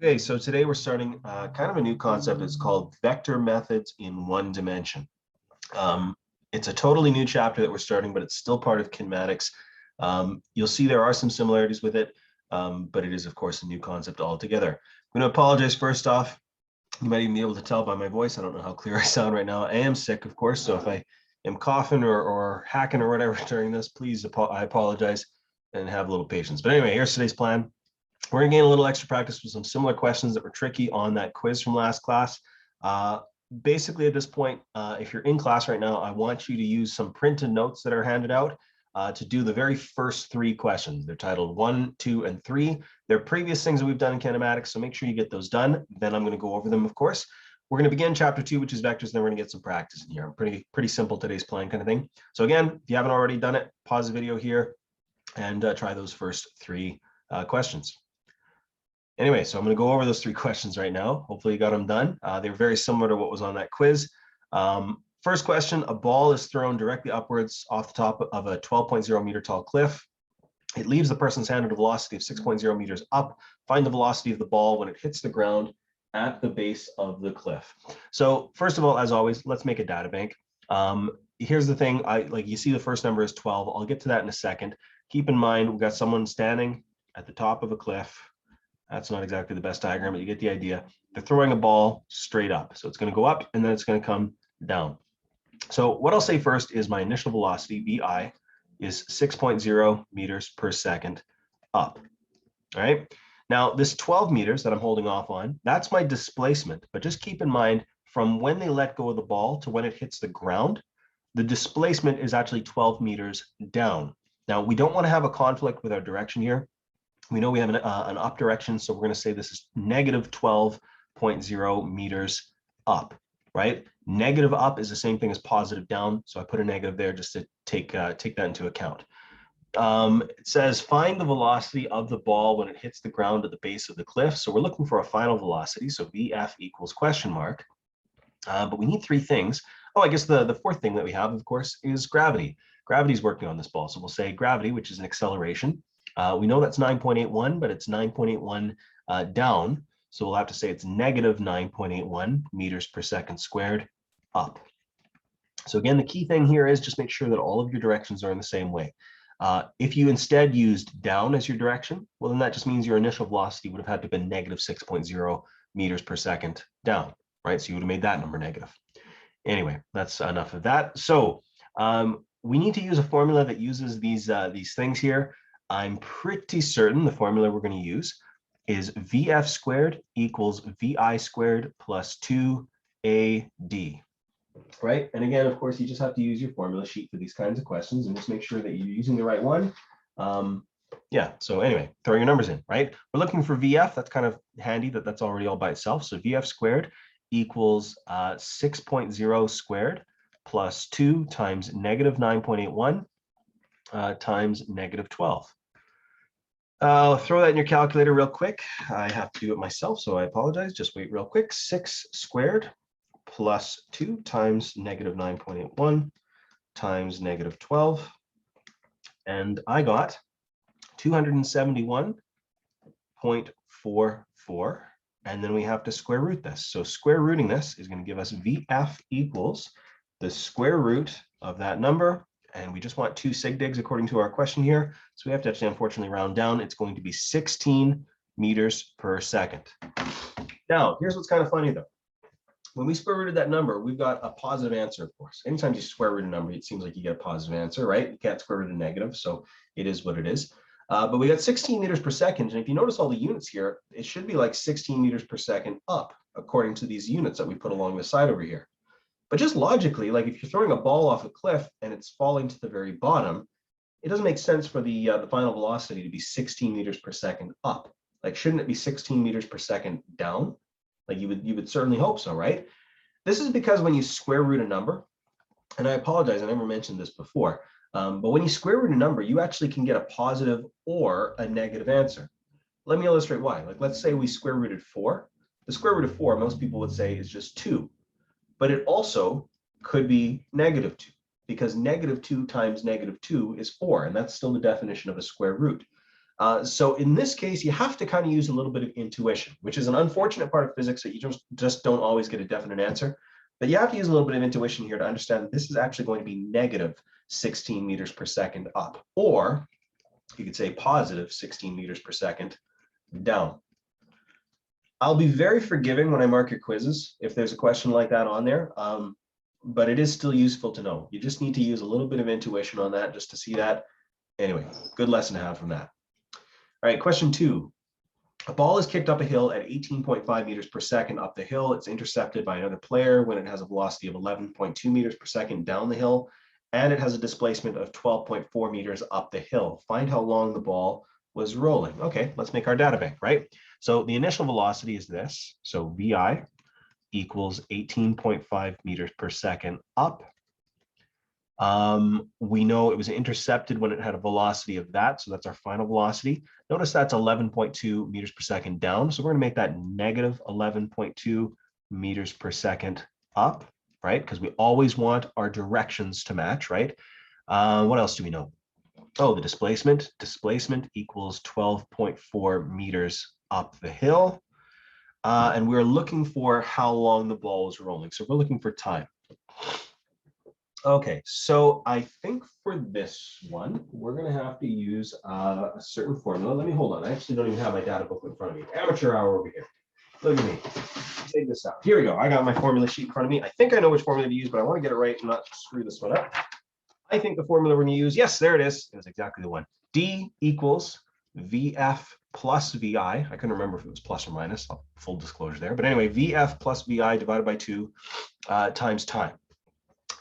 Okay, so today we're starting kind of a new concept. It's called vector methods in one dimension. Um, it's a totally new chapter that we're starting, but it's still part of kinematics. You'll see there are some similarities with it, but it is, of course, a new concept altogether. I'm going to apologize first off. You might even be able to tell by my voice. I don't know how clear I sound right now. I am sick, of course, so if I am coughing or hacking or whatever during this, please, I apologize and have a little patience. But anyway, here's today's plan. We're going to gain a little extra practice with some similar questions that were tricky on that quiz from last class. Uh, Basically, at this point, if you're in class right now, I want you to use some printed notes that are handed out to do the very first three questions. They're titled 1, 2, and 3. They're previous things that we've done in kinematics, so make sure you get those done. Then I'm going to go over them, of course. We're going to begin chapter 2, which is vectors, and then we're going to get some practice in here. Pretty simple today's plan kind of thing. So again, if you haven't already done it, pause the video here and try those first three questions. Anyway, so I'm going to go over those three questions right now. Hopefully you got them done. They're very similar to what was on that quiz. First question, a ball is thrown directly upwards off the top of a 12.0 meter tall cliff. It leaves the person's hand at a velocity of 6.0 meters up. Find the velocity of the ball when it hits the ground at the base of the cliff. So first of all, as always, let's make a data bank. Here's the thing, like you see the first number is 12. I'll get to that in a second. Keep in mind, we've got someone standing at the top of a cliff. That's not exactly the best diagram, but you get the idea. They're throwing a ball straight up. So it's going to go up and then it's going to come down. So what I'll say first is my initial velocity, VI, is 6.0 meters per second up. All right. Now, this 12 meters that I'm holding off on, that's my displacement. But just keep in mind, from when they let go of the ball to when it hits the ground, the displacement is actually 12 meters down. Now, we don't want to have a conflict with our direction here. We know we have an up direction, so we're going to say this is negative 12.0 meters up, right? Negative up is the same thing as positive down, so I put a negative there just to take that into account. It says find the velocity of the ball when it hits the ground at the base of the cliff. So we're looking for a final velocity, so VF equals question mark. But we need three things. Oh, I guess the fourth thing that we have, of course, is gravity. Gravity is working on this ball, so we'll say gravity, which is an acceleration. We know that's 9.81, but it's 9.81 down. So we'll have to say it's negative 9.81 meters per second squared up. So again, the key thing here is just make sure that all of your directions are in the same way. If you instead used down as your direction, well, then that just means your initial velocity would have had to have been negative 6.0 meters per second down, right? So you would have made that number negative. Anyway, that's enough of that. So we need to use a formula that uses these things here. I'm pretty certain the formula we're going to use is VF squared equals VI squared plus 2AD, right? And again, of course, you just have to use your formula sheet for these kinds of questions and just make sure that you're using the right one. Yeah, so anyway, throw your numbers in, right? We're looking for VF. That's kind of handy that that's already all by itself. So VF squared equals 6.0 squared plus 2 times negative 9.81 times negative 12. I'll throw that in your calculator real quick. I have to do it myself, so I apologize. Just wait real quick. 6 squared plus 2 times negative 9.81 times negative 12. And I got 271.44. And then we have to square root this. So square rooting this is going to give us VF equals the square root of that number. And we just want 2 sig digs according to our question here. So we have to actually, unfortunately, round down. It's going to be 16 meters per second. Now, here's what's kind of funny, though. When we square rooted that number, we've got a positive answer, of course. Anytime you square root a number, it seems like you get a positive answer, right? You can't square root a negative, so it is what it is. But we got 16 meters per second. And if you notice all the units here, it should be like 16 meters per second up, according to these units that we put along the side over here. But just logically, like if you're throwing a ball off a cliff and it's falling to the very bottom, it doesn't make sense for the final velocity to be 16 meters per second up. Like, shouldn't it be 16 meters per second down? Like you would certainly hope so, right? This is because when you square root a number, and I apologize, I never mentioned this before, but when you square root a number, you actually can get a positive or a negative answer. Let me illustrate why. Like, let's say we square rooted 4. The square root of 4, most people would say, is just 2. But it also could be negative 2, because negative 2 times negative 2 is 4, and that's still the definition of a square root. So in this case, you have to kind of use a little bit of intuition, which is an unfortunate part of physics that you just don't always get a definite answer. But you have to use a little bit of intuition here to understand that this is actually going to be negative 16 meters per second up, or you could say positive 16 meters per second down. I'll be very forgiving when I mark your quizzes if there's a question like that on there, but it is still useful to know. You just need to use a little bit of intuition on that just to see that. Anyway, good lesson to have from that. All right, question 2. A ball is kicked up a hill at 18.5 meters per second up the hill. It's intercepted by another player when it has a velocity of 11.2 meters per second down the hill, and it has a displacement of 12.4 meters up the hill. Find how long the ball was rolling. Okay, let's make our data bank, right? So the initial velocity is this. So VI equals 18.5 meters per second up. We know it was intercepted when it had a velocity of that, so that's our final velocity. Notice that's 11.2 meters per second down, so we're going to make that negative 11.2 meters per second up, right? Because we always want our directions to match, right? What else do we know? Oh, the displacement. Displacement equals 12.4 meters up the hill. And we're looking for how long the ball is rolling. So we're looking for time. Okay, so I think for this one, we're going to have to use a certain formula. Let me hold on. I actually don't even have my data book in front of me. Amateur hour over here. Look at me. Take this out. Here we go. I got my formula sheet in front of me. I think I know which formula to use, but I want to get it right and not screw this one up. I think the formula we're going to use, yes, there it is. It was exactly the one. D equals VF plus VI. I couldn't remember if it was plus or minus. Full disclosure there. But anyway, VF plus VI divided by 2 times time.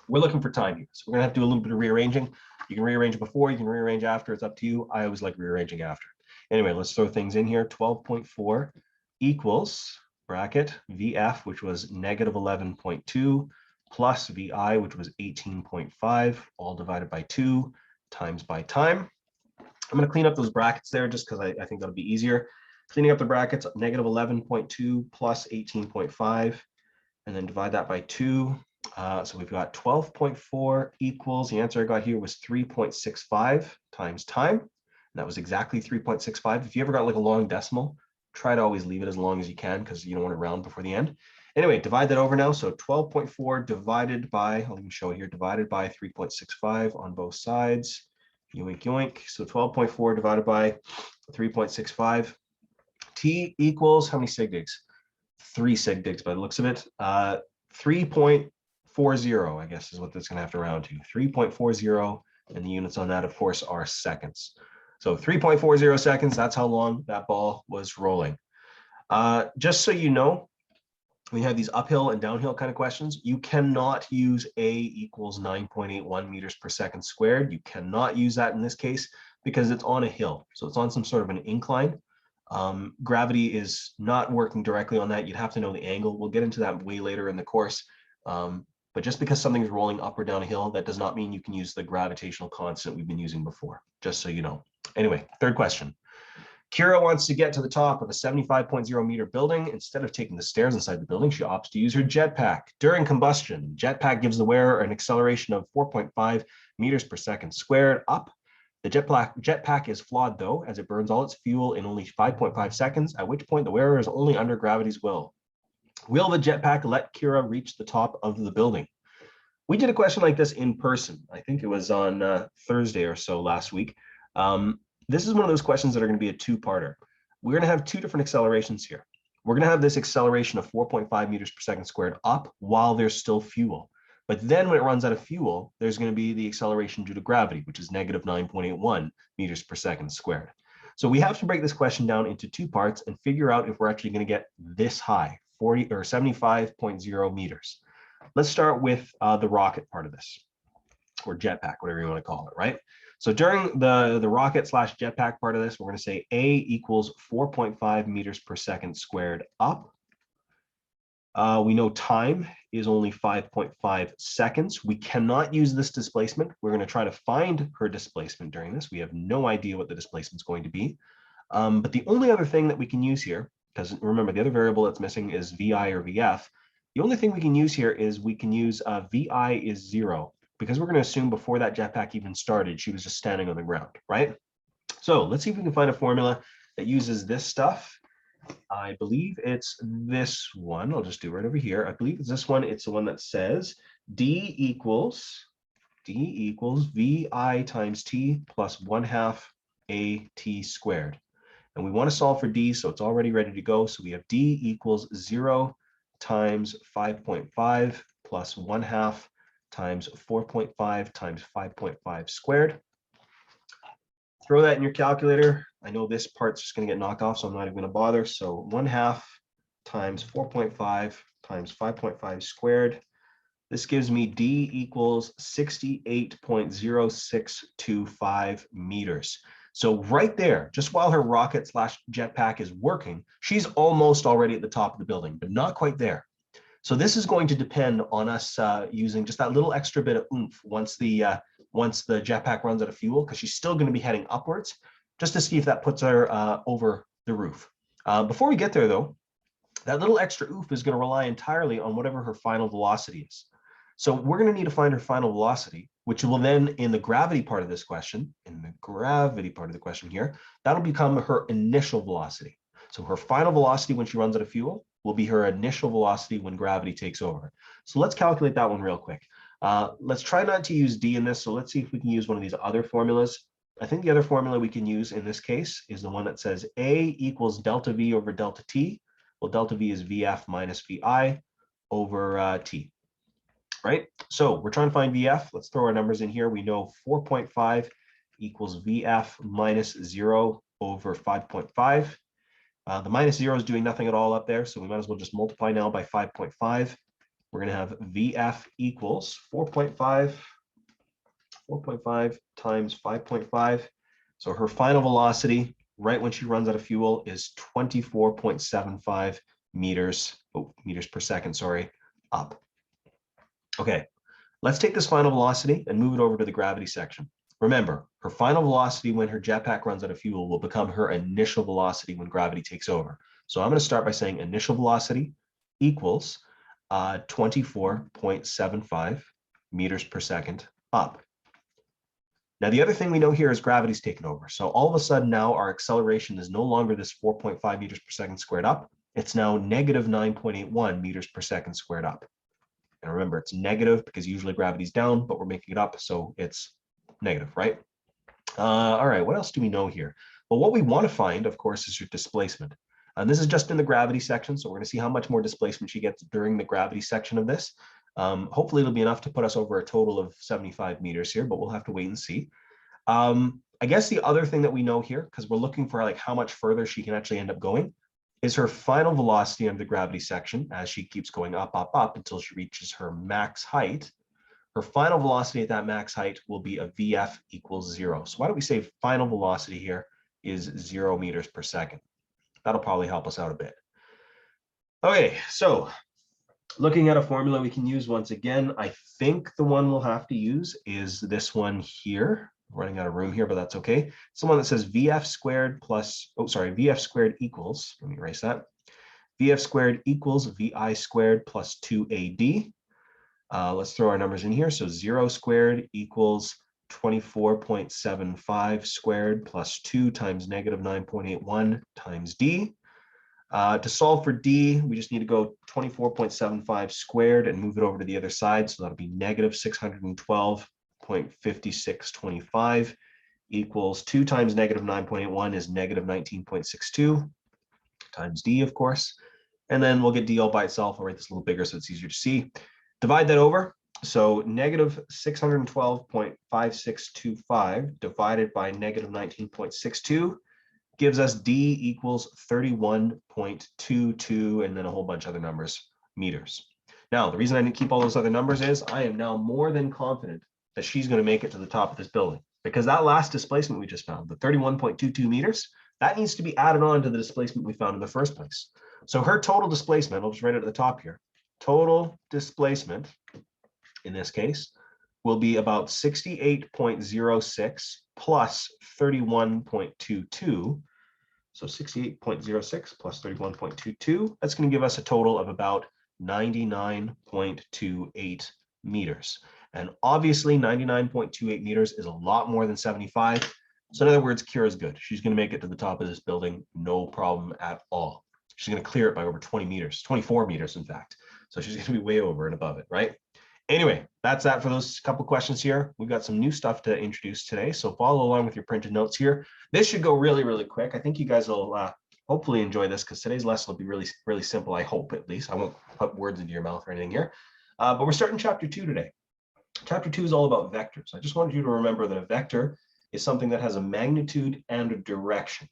We're looking for time here. So we're gonna have to do a little bit of rearranging. You can rearrange before, you can rearrange after, it's up to you. I always like rearranging after. Anyway, let's throw things in here. 12.4 equals bracket VF, which was negative 11.2 plus VI, which was 18.5, all divided by 2 times by time. I'm gonna clean up those brackets there just because I think that'll be easier. Cleaning up the brackets, negative 11.2 plus 18.5, and then divide that by 2. So we've got 12.4 equals, the answer I got here was 3.65 times time. And that was exactly 3.65. If you ever got like a long decimal, try to always leave it as long as you can because you don't want to round before the end. Anyway, divide that over now. So 12.4 divided by, I'll even show it here, divided by 3.65 on both sides. Yoink, yoink. So 12.4 divided by 3.65. T equals how many sig digs? 3 sig digs by the looks of it. 3.40, I guess, is what that's going to have to round to. 3.40, and the units on that, of course, are seconds. So 3.40 seconds, that's how long that ball was rolling. Just so you know, we have these uphill and downhill kind of questions. You cannot use A equals 9.81 meters per second squared. You cannot use that in this case because it's on a hill. So it's on some sort of an incline. Gravity is not working directly on that. You'd have to know the angle. We'll get into that way later in the course. But just because something's rolling up or down a hill, that does not mean you can use the gravitational constant we've been using before, just so you know. Anyway, third question. Kira wants to get to the top of a 75.0 meter building. Instead of taking the stairs inside the building, she opts to use her jetpack. During combustion, jetpack gives the wearer an acceleration of 4.5 meters per second squared up. The jetpack is flawed though, as it burns all its fuel in only 5.5 seconds, at which point the wearer is only under gravity's will. Will the jetpack let Kira reach the top of the building? We did a question like this in person. I think it was on Thursday or so last week. This is one of those questions that are going to be a two-parter. We're going to have 2 different accelerations here. We're going to have this acceleration of 4.5 meters per second squared up while there's still fuel. But then when it runs out of fuel, there's going to be the acceleration due to gravity, which is negative 9.81 meters per second squared. So we have to break this question down into 2 parts and figure out if we're actually going to get this high, 40 or 75.0 meters. Let's start with the rocket part of this, or jetpack, whatever you want to call it, right? So during the rocket slash jetpack part of this, we're going to say A equals 4.5 meters per second squared up. We know time is only 5.5 seconds. We cannot use this displacement. We're going to try to find her displacement during this. We have no idea what the displacement is going to be. But the only other thing that we can use here, because remember the other variable that's missing is VI or VF. The only thing we can use here is we can use VI is 0, because we're going to assume before that jetpack even started, she was just standing on the ground, right? So let's see if we can find a formula that uses this stuff. I believe it's this one. I'll just do it right over here. I believe it's this one. It's the one that says D equals VI times T plus 1/2 AT squared. And we want to solve for D, so it's already ready to go. So we have D equals 0 times 5.5 plus 1/2 times 4.5 times 5.5 squared. Throw that in your calculator. I know this part's just going to get knocked off, so I'm not even going to bother. So 1/2 times 4.5 times 5.5 squared. This gives me D equals 68.0625 meters. So right there, just while her rocket slash jetpack is working, she's almost already at the top of the building, but not quite there. So this is going to depend on us using just that little extra bit of oomph once the jetpack runs out of fuel, because she's still going to be heading upwards, just to see if that puts her over the roof. Before we get there, though, that little extra oomph is going to rely entirely on whatever her final velocity is. So we're going to need to find her final velocity, which will then, in the gravity part of this question, here, that'll become her initial velocity. So her final velocity when she runs out of fuel will be her initial velocity when gravity takes over. So let's calculate that one real quick. Let's try not to use D in this. So let's see if we can use one of these other formulas. I think the other formula we can use in this case is the one that says A equals delta V over delta T. Well, delta V is VF minus VI over T. Right? So we're trying to find VF. Let's throw our numbers in here. We know 4.5 equals VF minus 0 over 5.5. The minus 0 is doing nothing at all up there, so we might as well just multiply now by 5.5. We're going to have VF equals 4.5 times 5.5. So her final velocity, right when she runs out of fuel, is 24.75 meters per second, up. Okay, let's take this final velocity and move it over to the gravity section. Remember, her final velocity when her jetpack runs out of fuel will become her initial velocity when gravity takes over. So I'm going to start by saying initial velocity equals 24.75 meters per second up. Now, the other thing we know here is gravity's taken over. So all of a sudden now our acceleration is no longer this 4.5 meters per second squared up. It's now negative 9.81 meters per second squared up. And remember, it's negative because usually gravity's down, but we're making it up, so it's negative, right? All right, what else do we know here? Well, what we want to find, of course, is your displacement. And this is just in the gravity section, so we're going to see how much more displacement she gets during the gravity section of this. Hopefully, it'll be enough to put us over a total of 75 meters here, but we'll have to wait and see. I guess the other thing that we know here, because we're looking for like how much further she can actually end up going, is her final velocity under the gravity section as she keeps going up, up, up until she reaches her max height. Her final velocity at that max height will be a VF equals 0. So why don't we say final velocity here is 0 meters per second. That'll probably help us out a bit. Okay, so looking at a formula we can use once again, I think the one we'll have to use is this one here. Running out of room here, but that's okay. It's the one that says VF squared plus, VF squared equals, let me erase that. VF squared equals VI squared plus 2AD. Let's throw our numbers in here. So 0 squared equals 24.75 squared plus 2 times negative 9.81 times D. To solve for D, we just need to go 24.75 squared and move it over to the other side. So that'll be negative 612.5625 equals 2 times negative 9.81 is negative 19.62 times D, of course. And then we'll get D all by itself. I'll write this a little bigger so it's easier to see. Divide that over. So negative 612.5625 divided by negative 19.62 gives us D equals 31.22 and then a whole bunch of other numbers, meters. Now, the reason I didn't keep all those other numbers is I am now more than confident that she's going to make it to the top of this building, because that last displacement we just found, the 31.22 meters, that needs to be added on to the displacement we found in the first place. So her total displacement, I'll just write it at the top here, total displacement in this case will be about 68.06 plus 31.22. So 68.06 plus 31.22, that's going to give us a total of about 99.28 meters. And obviously 99.28 meters is a lot more than 75. So in other words, Kira's good. She's going to make it to the top of this building, no problem at all. She's going to clear it by over 20 meters, 24 meters, in fact. So she's going to be way over and above it, right? Anyway, that's that for those couple questions here. We've got some new stuff to introduce today, so follow along with your printed notes here. This should go really, really quick. I think you guys will hopefully enjoy this because today's lesson will be really, really simple, I hope at least. I won't put words into your mouth or anything here. But we're starting chapter 2 today. Chapter 2 is all about vectors. I just wanted you to remember that a vector is something that has a magnitude and a direction.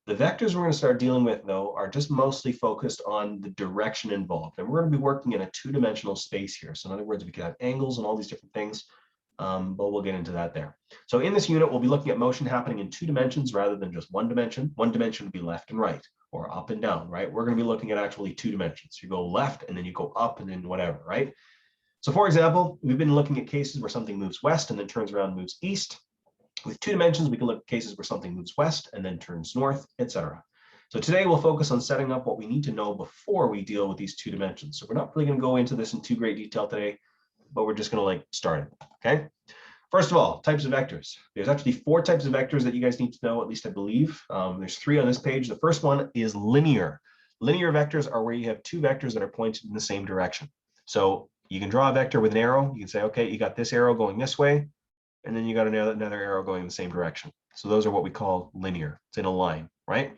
The vectors we're going to start dealing with, though, are just mostly focused on the direction involved. And we're going to be working in a two-dimensional space here. So in other words, we could have angles and all these different things, but we'll get into that there. So in this unit, we'll be looking at motion happening in 2 dimensions rather than just 1 dimension. 1 dimension would be left and right, or up and down, right? We're going to be looking at actually 2 dimensions. You go left and then you go up and then whatever, right? So for example, we've been looking at cases where something moves west and then turns around and moves east. With 2 dimensions, we can look at cases where something moves west and then turns north, etc. So today we'll focus on setting up what we need to know before we deal with these 2 dimensions. So we're not really going to go into this in too great detail today, but we're just going to start it, okay? First of all, types of vectors. There's actually 4 types of vectors that you guys need to know, at least I believe. There's 3 on this page. The first one is linear. Linear vectors are where you have 2 vectors that are pointed in the same direction. So you can draw a vector with an arrow. You can say, okay, you got this arrow going this way, and then you got another arrow going in the same direction. So those are what we call linear. It's in a line, right?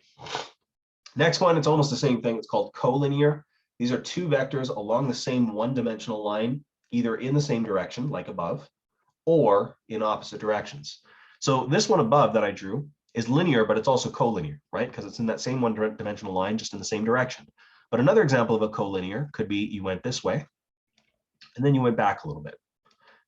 Next one, it's almost the same thing. It's called collinear. These are 2 vectors along the same one-dimensional line, either in the same direction, like above, or in opposite directions. So this one above that I drew is linear, but it's also collinear, right? Because it's in that same one-dimensional line, just in the same direction. But another example of a collinear could be you went this way, and then you went back a little bit.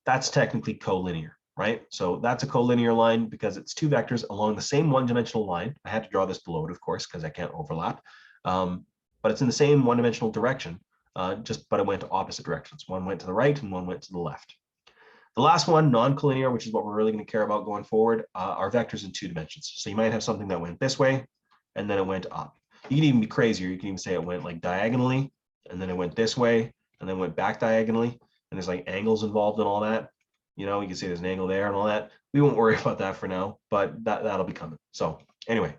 That's technically collinear, right? So that's a collinear line because it's 2 vectors along the same one-dimensional line. I had to draw this below it, of course, because I can't overlap. But it's in the same one-dimensional direction, but it went to opposite directions. One went to the right and one went to the left. The last one, non-collinear, which is what we're really going to care about going forward, are vectors in 2 dimensions. So you might have something that went this way, and then it went up. You can even be crazier. You can even say it went like diagonally, and then it went this way, and then went back diagonally. And there's like angles involved in all that. You know, you can say there's an angle there and all that. We won't worry about that for now, but that'll be coming. So anyway,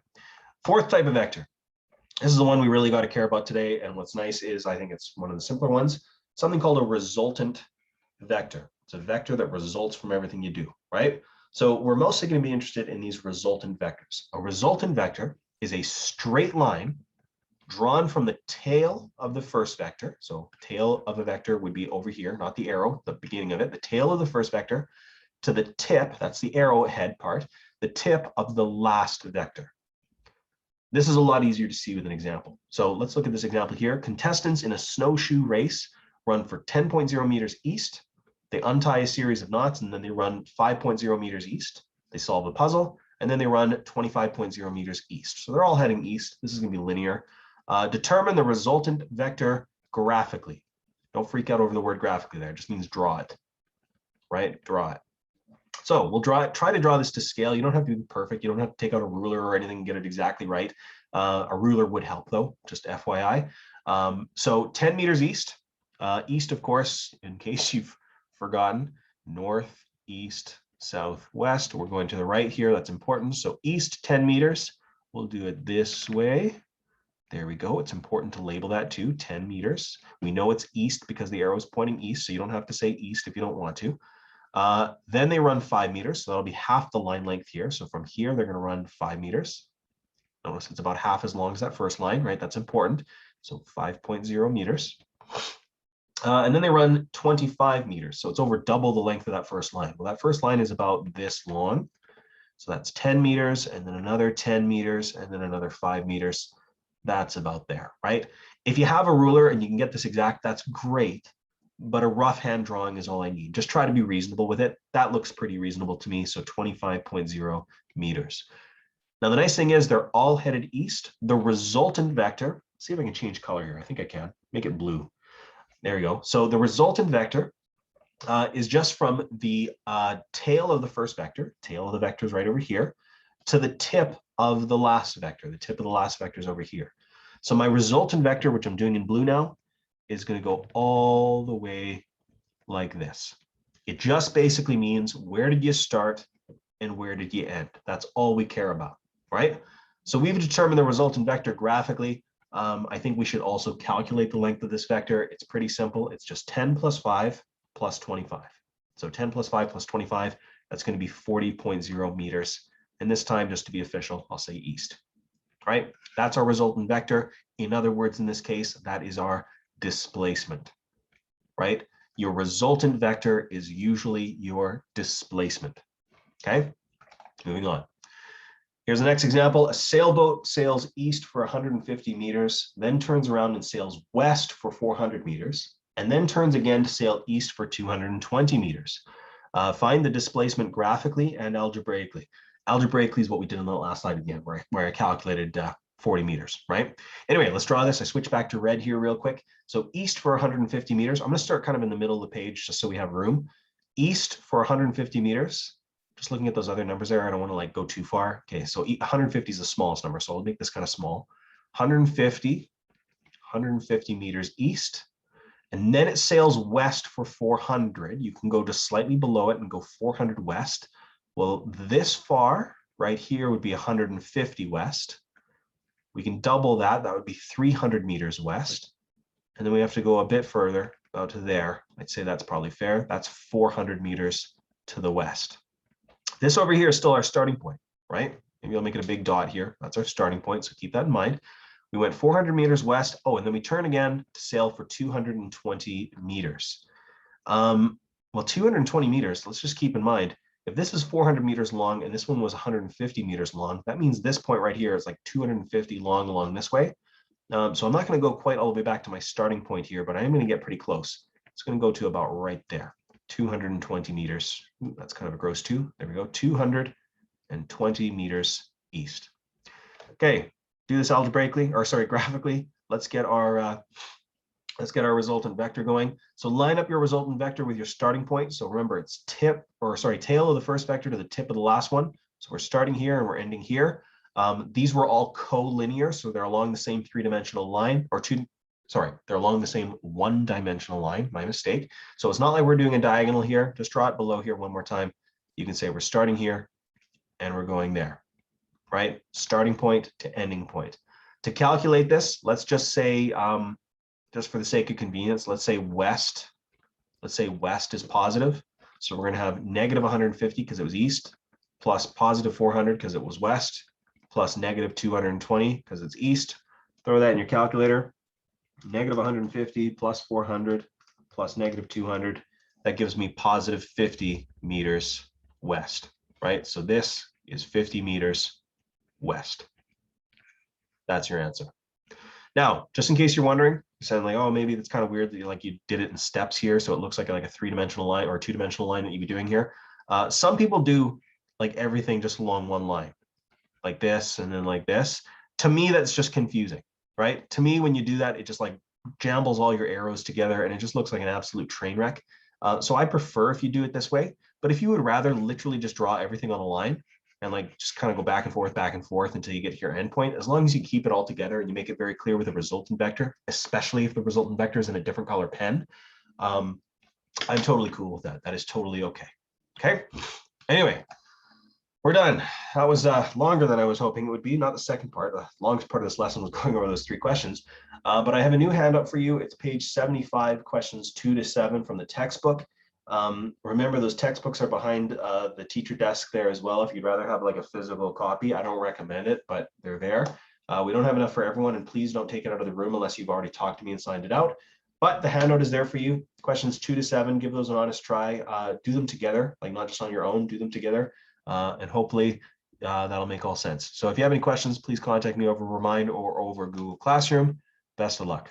4th type of vector. This is the one we really got to care about today. And what's nice is I think it's one of the simpler ones, something called a resultant vector. It's a vector that results from everything you do, right? So we're mostly going to be interested in these resultant vectors. A resultant vector is a straight line drawn from the tail of the first vector. So tail of a vector would be over here, not the arrow, the beginning of it, the tail of the first vector to the tip, that's the arrowhead part, the tip of the last vector. This is a lot easier to see with an example. So let's look at this example here. Contestants in a snowshoe race run for 10.0 meters east. They untie a series of knots and then they run 5.0 meters east. They solve a puzzle and then they run 25.0 meters east. So they're all heading east. This is going to be linear. Determine the resultant vector graphically. Don't freak out over the word graphically there. It just means draw it, right? Draw it. So we'll try to draw this to scale. You don't have to be perfect. You don't have to take out a ruler or anything and get it exactly right. A ruler would help though, just FYI. So 10 meters east. East, of course, in case you've forgotten, north, east, south, west. We're going to the right here. That's important. So east 10 meters. We'll do it this way. There we go. It's important to label that too, 10 meters. We know it's east because the arrow is pointing east, so you don't have to say east if you don't want to. Then they run 5 meters, so that'll be half the line length here. So from here, they're going to run 5 meters. Notice it's about half as long as that first line, right? That's important. So 5.0 meters. And then they run 25 meters. So it's over double the length of that first line. Well, that first line is about this long. So that's 10 meters, and then another 10 meters, and then another 5 meters. That's about there, right? If you have a ruler and you can get this exact, that's great, but a rough hand drawing is all I need. Just try to be reasonable with it. That looks pretty reasonable to me, so 25.0 meters. Now, the nice thing is they're all headed east. The resultant vector, see if I can change color here. I think I can, make it blue. There we go. So the resultant vector is just from the tail of the first vector, tail of the vector is right over here, to the tip of the last vector. The tip of the last vector is over here. So my resultant vector, which I'm doing in blue now, is going to go all the way like this. It just basically means where did you start and where did you end? That's all we care about, right? So we've determined the resultant vector graphically. I think we should also calculate the length of this vector. It's pretty simple. It's just 10 plus 5 plus 25. So 10 plus 5 plus 25, that's going to be 40.0 meters. And this time, just to be official, I'll say east, right? That's our resultant vector. In other words, in this case, that is our displacement, right? Your resultant vector is usually your displacement, okay? Moving on. Here's the next example. A sailboat sails east for 150 meters, then turns around and sails west for 400 meters, and then turns again to sail east for 220 meters. Find the displacement graphically and algebraically. Algebraically is what we did in the last slide again, where I calculated 40 meters, right? Anyway, let's draw this. I switch back to red here real quick. So east for 150 meters. I'm going to start kind of in the middle of the page just so we have room. East for 150 meters. Just looking at those other numbers there, I don't want to like go too far. Okay, so 150 is the smallest number, so I'll make this kind of small. 150 meters east, and then it sails west for 400. You can go just slightly below it and go 400 west. Well, this far right here would be 150 west. We can double that. That would be 300 meters west. And then we have to go a bit further, about to there. I'd say that's probably fair. That's 400 meters to the west. This over here is still our starting point, right? Maybe I'll make it a big dot here. That's our starting point, so keep that in mind. We went 400 meters west. Oh, and then we turn again to sail for 220 meters. Well, 220 meters, let's just keep in mind, if this is 400 meters long and this one was 150 meters long, that means this point right here is like 250 long along this way. So I'm not going to go quite all the way back to my starting point here, but I am going to get pretty close. It's going to go to about right there. 220 meters. Ooh, that's kind of a gross 2. There we go. 220 meters east. Okay, do this algebraically, or sorry, graphically. Let's get our resultant vector going. So line up your resultant vector with your starting point. So remember, it's tail of the first vector to the tip of the last one. So we're starting here and we're ending here. These were all collinear, so they're along the same three-dimensional line, or they're along the same one-dimensional line, my mistake. So it's not like we're doing a diagonal here. Just draw it below here one more time. You can say we're starting here and we're going there, right? Starting point to ending point. To calculate this, let's just say, just for the sake of convenience, let's say west is positive. So we're going to have negative 150 because it was east, plus positive 400 because it was west, plus negative 220 because it's east. Throw that in your calculator. Negative 150 plus 400 plus negative 200, that gives me positive 50 meters west, right? So this is 50 meters west. That's your answer. Now, just in case you're wondering, you're saying like, oh, maybe that's kind of weird that you did it in steps here, so it looks like a three-dimensional line or a two-dimensional line that you'd be doing here. Some people do like everything just along one line, like this and then like this. To me, that's just confusing. Right? To me, when you do that, it just like jumbles all your arrows together and it just looks like an absolute train wreck. So I prefer if you do it this way, but if you would rather literally just draw everything on a line and like just kind of go back and forth until you get to your endpoint, as long as you keep it all together and you make it very clear with the resultant vector, especially if the resultant vector is in a different color pen, I'm totally cool with that. That is totally okay. Okay. Anyway, we're done. That was longer than I was hoping it would be. Not the second part. The longest part of this lesson was going over those 3 questions. But I have a new handout for you. It's page 75, questions 2 to 7 from the textbook. Remember, those textbooks are behind the teacher desk there as well. If you'd rather have like a physical copy, I don't recommend it, but they're there. We don't have enough for everyone, and please don't take it out of the room unless you've already talked to me and signed it out. But the handout is there for you. Questions 2 to 7, give those an honest try. Do them together, like not just on your own, do them together. And hopefully that'll make all sense. So if you have any questions, please contact me over Remind or over Google Classroom. Best of luck.